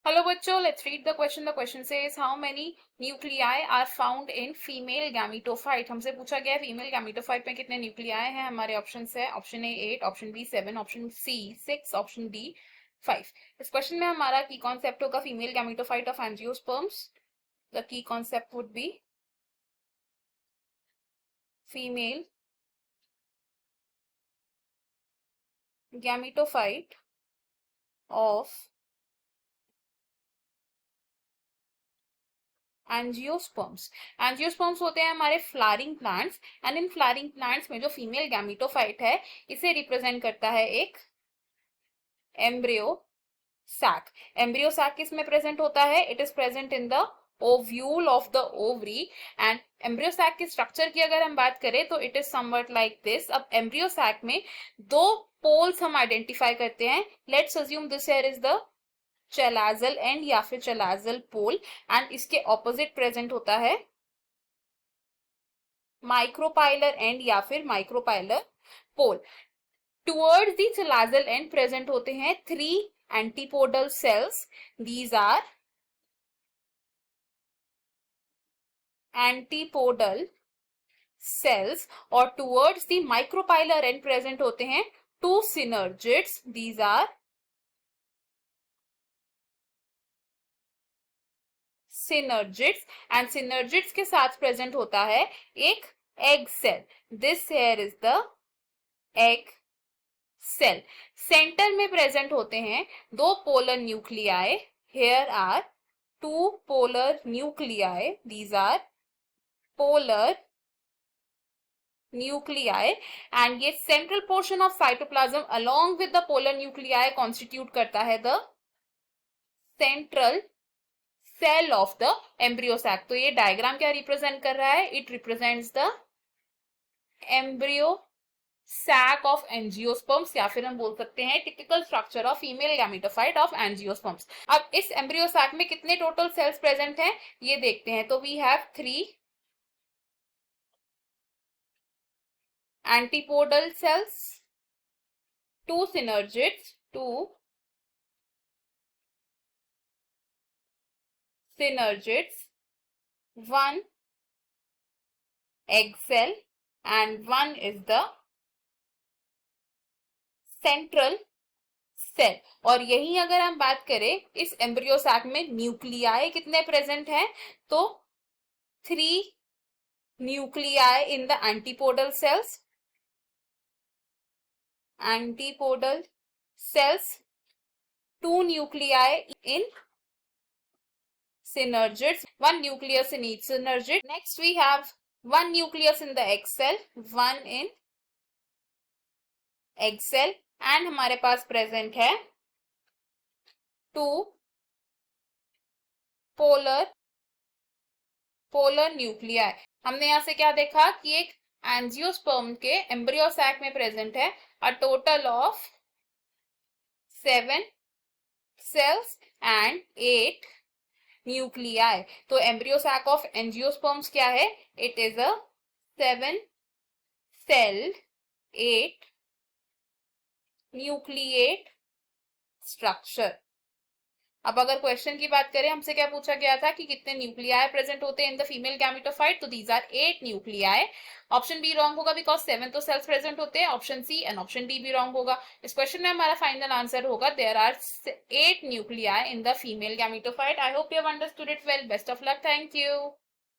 Hello बच्चों, let's read the question. The question says how many nuclei are found in female gametophyte. हमसे पूछा गया है female gametophyte में कितने न्यूक्लियाई हैं. हमारे ऑप्शंस है option A 8, option B 7, option C 6, option D 5. इस क्वेश्चन में हमारा की कॉन्सेप्ट होगा female gametophyte of angiosperms. The key concept would be female gametophyte of angiosperms. Angiosperms होते हैं हमारे flowering plants and in flowering plants में जो फीमेल गैमेटोफाइट है इसे रिप्रेजेंट करता है एक एम्ब्रियो सैक. एम्ब्रियो सैक किस में प्रेजेंट होता है? It is present in the ovule of the ovary. And embryo sac के स्ट्रक्चर की अगर हम बात करें तो it is something like this. अब एम्ब्रियो सैक में दो पोल्स हम आइडेंटिफाई करते हैं. Let's assume this here is the chalazal end या फिर चलाजल पोल एंड इसके ऑपोजिट प्रेजेंट होता है माइक्रोपाइलर एंड या फिर micropylar pole. Towards the chalazal end present होते हैं 3 antipodal cells. These are antipodal cells. और towards the micropylar end present होते हैं 2 synergids. These are synergids. And synergids के साथ प्रेजेंट होता है एक egg cell. This here is the egg cell. Centre में प्रेजेंट होते हैं 2 polar nuclei. Here are 2 polar nuclei. These are polar nuclei. And ये central portion of cytoplasm along with the polar nuclei constitute करता है the central cell of the embryo sac. तो ये diagram क्या represent कर रहा है? It represents the embryo sac of angiosperms या फिर हम बोल सकते हैं typical structure of female gametophyte of angiosperms. अब इस एम्ब्रियो सैक में कितने टोटल सेल्स प्रेजेंट हैं ये देखते हैं. तो we have 3 antipodal cells, 2 synergids, 2 synergids, 1 egg cell and 1 is the central cell. और यही अगर हम बात करें इस एम्ब्रियो सैक में न्यूक्लियाई कितने प्रेजेंट हैं तो 3 nuclei in the antipodal cells. Antipodal cells, 2 nuclei in synergids, 1 nucleus in each synergid. Next we have 1 nucleus in the egg cell, 1 in egg cell and हमारे पास present है 2 polar nuclei. हमने यहाँ से क्या देखा कि एक एंजियोस्पर्म के एम्ब्रियो सैक में प्रेजेंट है a total of 7 cells and 8 nuclei. तो एम्ब्रियो सैक ऑफ एंजियोस्पर्म्स क्या है? It is a 7 sailed 8 nucleate structure. अब अगर क्वेश्चन की बात करें हमसे क्या पूछा गया था कि कितने न्यूक्लियाई प्रेजेंट होते हैं इन द फीमेल गैमेटोफाइट. तो these are 8 nuclei. Option B wrong होगा बिकॉज 7 तो सेल्स प्रेजेंट होते हैं. Option C and option D भी रॉन्ग होगा. इस क्वेश्चन में हमारा फाइनल आंसर होगा there are 8 nuclei in the female gametophyte. I hope you have understood it well. Best of luck. Thank you.